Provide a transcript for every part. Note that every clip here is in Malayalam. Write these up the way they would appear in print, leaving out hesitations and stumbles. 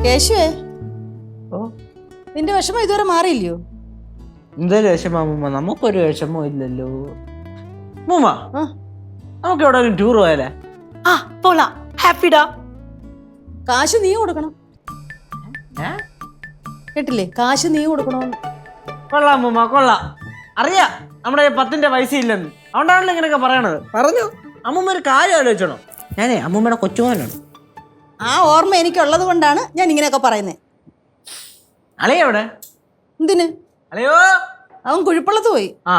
കേശുവേ, ഓ നിന്റെ വിഷമം ഇതുവരെ മാറിയില്ലയോ? എന്തൊരു വിഷമ അമ്മൂമ്മ, നമുക്കൊരു വിഷമവും ഇല്ലല്ലോ. അമ്മൂമ്മ, ആ, നമുക്ക് എവിടെ ടൂർ പോയാലേ? ആ പോലാ, ഹാപ്പിഡാ. കാശ് നീ കൊടുക്കണം. കേട്ടില്ലേ? കാശ് നീ കൊടുക്കണോന്ന്. കൊള്ളാം അമ്മൂമ്മ, കൊള്ളാം. അറിയാ നമ്മുടെ 10ന്റെ പൈസ ഇല്ലെന്ന്, അതുകൊണ്ടാണല്ലോ ഇങ്ങനെയൊക്കെ പറയണത്. പറഞ്ഞു അമ്മൂമ്മ ഒരു കാര്യം ആലോചിച്ചോണം. ഞാനേ അമ്മൂമ്മയുടെ കൊച്ചുമോനാണ്. ആ ഓർമ്മ എനിക്കുള്ളത് കൊണ്ടാണ് ഞാൻ ഇങ്ങനെയൊക്കെ പറയുന്നത്. അളിയ എവിടെ? എന്തിന്? അളിയോ, അവൻ കുഴിപ്പള്ളത്ത് പോയി. ആ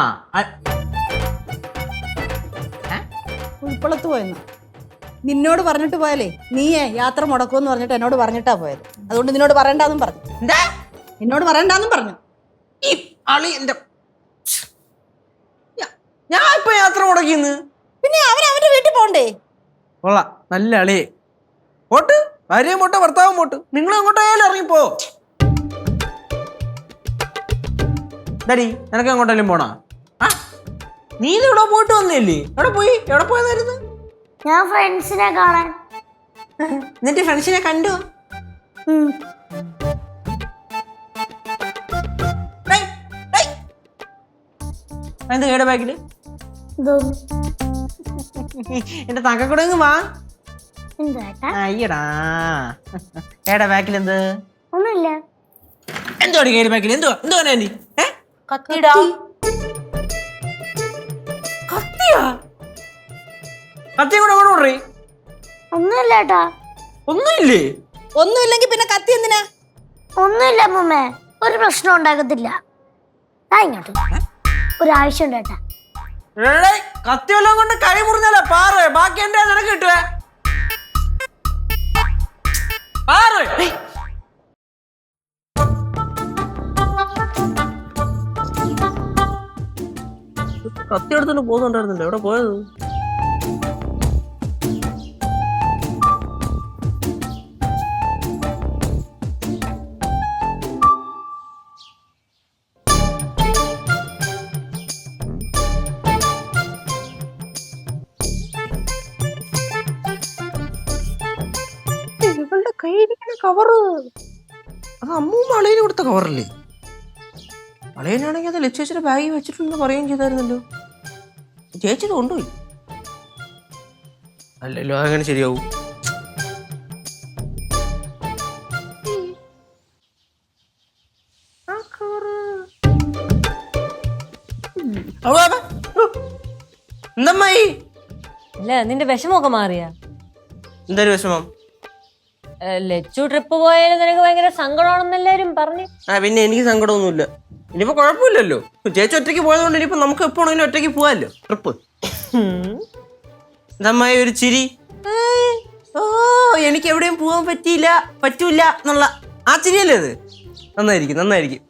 കുഴിപ്പള്ളത്ത് പോയെന്ന് നിന്നോട് പറഞ്ഞിട്ട് പോയാലേ, നീയേ യാത്ര മുടക്കുമെന്ന് പറഞ്ഞിട്ട് എന്നോട് പറഞ്ഞിട്ടാ പോയത്. അതുകൊണ്ട് നിന്നോട് പറയണ്ടെന്നും പറഞ്ഞു. എന്താ? എന്നോട് പറയണ്ടെന്നും പറഞ്ഞു. ഈ അളി എന്റെ, ഞാൻ ഇപ്പൊ യാത്ര മുടക്കിന്ന്. പിന്നെ അവൻ അവന്റെ വീട്ടിൽ പോണ്ടേ? കൊള്ളാം, നല്ല അളിയെ. പോട്ട്, ഭാര്യയും പോട്ടെ, ഭർത്താവും പോട്ട്, നിങ്ങൾ എങ്ങോട്ടായാലും ഇറങ്ങിപ്പോ. ഡാഡി, നിനക്ക് എങ്ങോട്ടെങ്കിലും പോണാ? ആ, നീ ഇവിടെ പോയിട്ട് വന്നില്ലേ? എവിടെ പോയി? എവിടെ പോയതായിരുന്നു? ഞാൻ ഫ്രണ്ട്സിനെ കാണാൻ. എന്നിട്ട് ഫ്രണ്ട്സിനെ കണ്ടു? എന്ത് കേട ബാഗില്? എന്റെ തങ്കക്കൂടെ വാ. അയ്യടാ, ഏടാ ബാക്കിൽ എന്ത്? ഒന്നുമില്ല. എന്തോടി കേട് ബാക്കിൽ? എന്തുവാ ആന്റി? കത്തിടാ. കത്തിയാ? കത്തി കൂടെ കൊണ്ടുപോയി? ഒന്നുമില്ല ഏട്ടാ. ഒന്നുമില്ലേ? ഒന്നുമില്ലെങ്കിൽ പിന്നെ കത്തി എന്തിനാ? ഒന്നുമില്ല അമ്മൂമ്മ, ഒരു പ്രശ്നം ഉണ്ടാക്കത്തില്ല. ഇങ്ങോട്ട് ഒരാവശ്യം ഉണ്ട് ഏട്ടാ. കത്തി വല്ലതും കൊണ്ട് കൈ മുറിഞ്ഞാലേ പാറ്, ബാക്കി എന്റെ നിനക്ക് കിട്ടുവേ. പാറ് കത്തി എടുത്തോണ്ട് പോകുന്നുണ്ടായിരുന്നല്ലോ, എവിടെ പോയത്? ഇവളുടെ കയ്യിരിക്കുന്ന കവറ്, അത് അമ്മൂമ്മ അളയിന് കൊടുത്ത കവറല്ലേ? അളയനാണെങ്കിൽ അത് ലക്ഷ്യേച്ചിയുടെ ബാഗിൽ വെച്ചിട്ടുണ്ടെന്ന് പറയുകയും ചെയ്തായിരുന്നല്ലോ. ചേച്ചിത് കൊണ്ടുപോയി. അല്ലല്ലോ, അങ്ങനെ ശരിയാവും. എന്തമ്മായി? അല്ല, നിന്റെ വിഷമമൊക്കെ മാറിയാ? എന്തൊരു വിഷമം? ലച്ചു ട്രിപ്പ് പോയാലും നിനക്ക് ഭയങ്കര സങ്കടമാണെന്ന് എല്ലാരും പറഞ്ഞു. പിന്നെ എനിക്ക് സങ്കടമൊന്നുമില്ല. ഇനിയിപ്പോ കുഴപ്പമില്ലല്ലോ, ചേച്ചി ഒറ്റയ്ക്ക് പോയതുകൊണ്ട് ഇനിയിപ്പോ നമുക്ക് എപ്പോഴെങ്കിലും ഒറ്റയ്ക്ക് പോവാല്ലോ ട്രിപ്പ്. എന്തമ്മായി ഒരു ചിരി? ഓ, എനിക്ക് എവിടെയും പോവാൻ പറ്റൂല എന്നുള്ള ആ ചിരിയല്ലേ അത്? നന്നായിരിക്കും.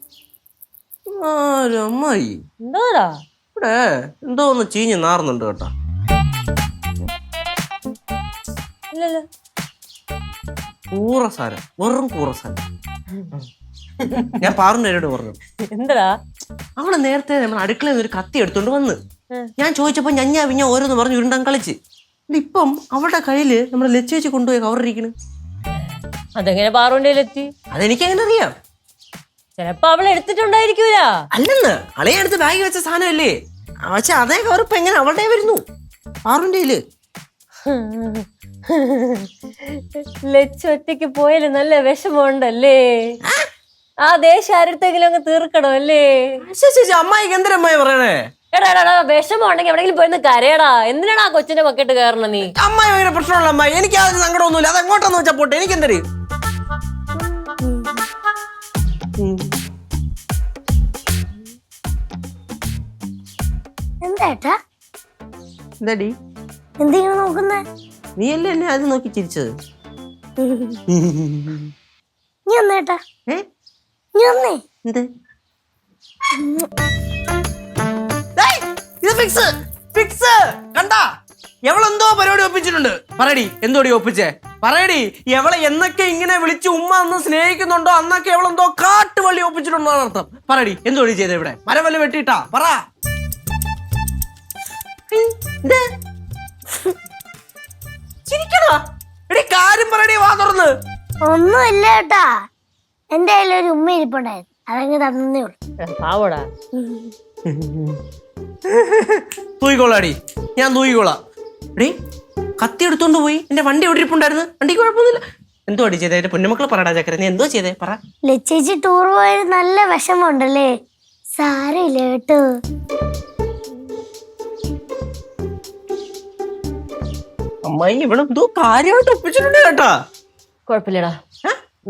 അമ്മായി എന്തോടാ ഇവിടെ എന്തോ ഒന്ന് ചീഞ്ഞ് നാറുന്നുണ്ട് കേട്ടോ. ഇല്ലല്ലോ. കൂറസാരം, വെറും കൂറസാരം. ഞാൻ പാറുന്നവരോട് പറഞ്ഞു. എന്താ? അവള് നേരത്തെ നമ്മൾ അടുക്കളയിൽ ഒരു കത്തി എടുത്തോണ്ട് വന്ന് ഞാൻ ചോദിച്ചപ്പോ ഞഞ്ഞ ഓരോന്ന് പറഞ്ഞു ഉരുണ്ടാൻ കളിച്ച്. ഇപ്പം അവളുടെ കയ്യില് നമ്മുടെ ലച്ചേച്ചി കൊണ്ടുപോയി കവറിരിക്കണ്. അതെങ്ങനെ പാറുണ്ടിലെത്തി? അതെനിക്ക് എങ്ങനെ അറിയാം? ചിലപ്പോ അവൾ എടുത്തിട്ടുണ്ടായിരിക്കൂല. അല്ലെന്ന്, അളയെടുത്ത് ബാഗ് വെച്ച സാധനമല്ലേ? പക്ഷെ അതേ കവറിപ്പ് എങ്ങനെ അവളുടെ വരുന്നു പാറുണ്ടേല്? ലച്ചു ഒറ്റയ്ക്ക് പോയാലും നല്ല വിഷമമുണ്ടല്ലേ? ആ ദേശം ആരടുത്തെങ്കിലും അങ്ങ് തീർക്കണം അല്ലേ? അമ്മായിക്ക് എന്തരമ്മായി പറയണേ? എടാ, വിഷമം ഉണ്ടെങ്കിൽ എവിടെങ്കിലും പോയിന്ന് കരയടാ. എന്തിനാടാ കൊച്ചിന്റെ മക്കട്ട് കയറണം നീ? അമ്മായി ഭയങ്കര പ്രശ്നമുള്ള അമ്മായി, എനിക്ക് അതിന് സങ്കടമൊന്നുമില്ല. അത് എങ്ങോട്ടാന്ന് വെച്ചാ പോട്ടെ, എനിക്ക് എന്തര്? എന്താ എന്താടി എന്തെങ്കിലും നോക്കുന്നേ? നീ അല്ലേ എന്നെ അത് നോക്കി ചിരിച്ചത്? നീ ഒന്നേട്ടാ, നീ ഒന്നേ. എന്ത്? ഇത് ഫിക്സ് കണ്ടാ? എവളെന്തോ പരിപാടി ഒപ്പിച്ചിട്ടുണ്ട്. പറയടി, എന്തോടി ഒപ്പിച്ചേ? പറയടി, എവളെ എന്നൊക്കെ ഇങ്ങനെ വിളിച്ച് ഉമ്മ അന്ന് സ്നേഹിക്കുന്നുണ്ടോ അന്നൊക്കെ എവളെന്തോ കാട്ടുവള്ളി ഒപ്പിച്ചിട്ടുണ്ടോ അർത്ഥം. പറയടി, എന്തോടി ചെയ്തേ? ഇവിടെ മരം വല്ല വെട്ടിട്ടാ? പറ. ചിരിക്കണോ? എടി കാര്യം പറയടി, വാ തുറന്ന്. ഒന്നുമില്ല കേട്ടാ. എന്റെ കയ്യിൽ ഒരു ഉമ്മ ഇരിപ്പുണ്ടായിരുന്നു, അതങ്ങ് തന്നേ ഉള്ളു. പാവോടാ. തൂയിക്കോളാടി, ഞാൻ തൂയിക്കോളാം. എടീ കത്തി എടുത്തോണ്ട് പോയി. എന്റെ വണ്ടി എവിടെ ഇരിപ്പുണ്ടായിരുന്നു? വണ്ടിക്ക് കുഴപ്പമൊന്നുമില്ല. എന്തോ അടി ചെയ്തേ? എന്റെ പൊന്നുമക്കളെ പറടാ ചക്കര, നീ എന്തോ ചെയ്തേ പറ. ലച്ചേച്ചി ടൂർ പോയത് നല്ല വിഷമമുണ്ടല്ലേ? സാരമില്ല കേട്ടോ. അമ്മായി ഇവിടെ എന്തോ കാര്യമായിട്ട് ഒപ്പിച്ചിട്ടുണ്ട് കേട്ടാ. കുഴപ്പമില്ലടാ,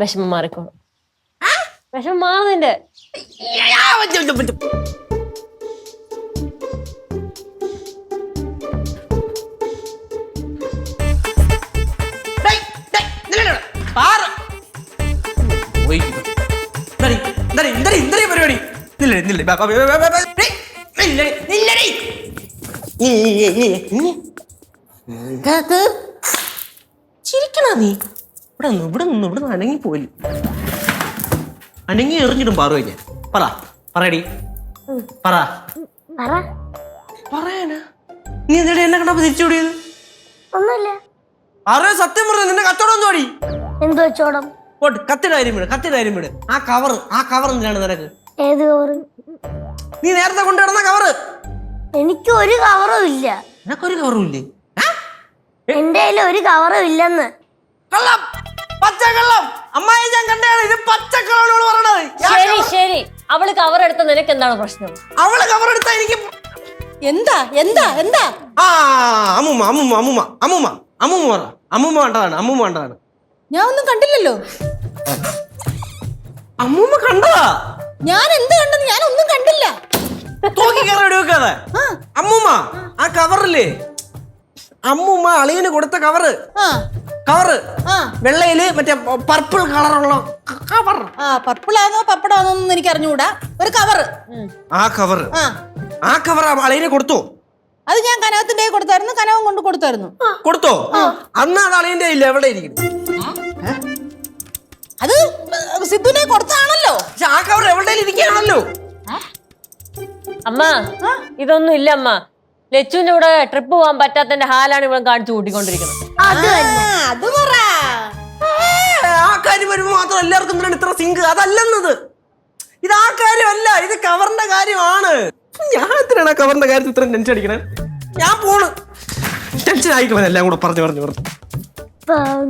വിഷമം മാറിക്കോളും. വിഷമം മാറുന്നിന്റെ. പരിപാടി ചിരിക്കണ നീ? ഇവിടെ അനങ്ങി പോലും അനങ്ങി എറിഞ്ഞിടും പാറു ഞാൻ. പറയടി പറ. പറയാനാ? നീ എന്തിനാ എന്നെ കണ്ടപ്പോ തിരിച്ചുകൂടിയത്? ഒന്നുമില്ല. ആരോ സത്യം പറഞ്ഞു, നിന്റെ കച്ചവടം എന്തോ അടി? എന്ത് വെച്ചോടം? കത്തിയുടെ കാര്യം വിട്. ആ കവർ എന്തിനാണ് നിനക്ക്? ഏത് കവറ്? നീ നേരത്തെ കൊണ്ടുവരുന്ന കവറ്. എനിക്ക് ഒരു കവറും ഇല്ല. നിനക്കൊരു കവറും ഇല്ലേ? എന്റെ കയ്യിൽ ഒരു കവറും ഇല്ലെന്ന്. കള്ളം, പച്ചക്കള്ളം. അമ്മായി ഞാൻ കണ്ടാണ്, ഇത് പച്ചക്കള്ളോട് പറയണത്. ശരി, അവള് കവർ എടുത്ത നിനക്ക് എന്താണ് പ്രശ്നം? അവള് കവർ എടുത്താ എനിക്ക് എന്താ എന്താ എന്താ? ആ അമ്മൂമ്മ കണ്ടതാണ്. ഞാൻ ഒന്നും കണ്ടില്ലല്ലോ. അമ്മൂമ്മ കണ്ടതാ. ഞാൻ എന്ത് കണ്ടെന്ന്? ഞാൻ ഒന്നും കണ്ടില്ല. വെക്കാതെ അമ്മൂമ്മ ആ കവറില്ലേ, അമ്മൂമ്മ അളിയന് കൊടുത്ത കവറ് വെള്ളയില് മറ്റേ പർപ്പിൾ കളറുള്ള കവർ. പർപ്പിളാണോ പപ്പടാണോന്നും എനിക്ക് അറിഞ്ഞുകൂടാ. ഒരു കവറ്. ആ കവർ അളിയനെ കൊടുത്തോ? അത് ഞാൻ കനകത്തിന്റെ കൊടുത്തായിരുന്നു. കനകം കൊണ്ട് കൊടുത്തോ? അന്ന് അത് അളിയന്റെ ഇല്ല, എവിടെ ഇരിക്കുന്നു? അത് സിദ്ധുനെ കൊടുത്താണല്ലോ. പക്ഷെ ആ കവർ എവിടെ ഇരിക്കുകയാണല്ലോ. അമ്മ ഇതൊന്നും ഇല്ല അമ്മ. ലച്ചുവിന്റെ കൂടെ ട്രിപ്പ് പോകാൻ പറ്റാത്തതിന്റെ ഹാലാണ് ഇവിടെ കാണിച്ചു കൂട്ടിക്കൊണ്ടിരിക്കുന്നത്. അത് പറ. ആ കാര്യം വരുമ്പോ മാത്രം എല്ലാവർക്കും എന്തിനാണ് ഇത്ര സിങ്ക്? അതല്ലെന്നത്. ഇത് ആ കാര്യമല്ല, ഇത് കവറിന്റെ കാര്യമാണ്. ഞാൻ എന്തിനാണ് ആ കവറിന്റെ കാര്യത്തിൽ ഇത്രയും ടെൻഷൻ അടിക്കണേ? ഞാൻ പോണ്. ടെൻഷൻ ആയിക്കളെ എല്ലാം കൂടെ പറഞ്ഞു. പാവം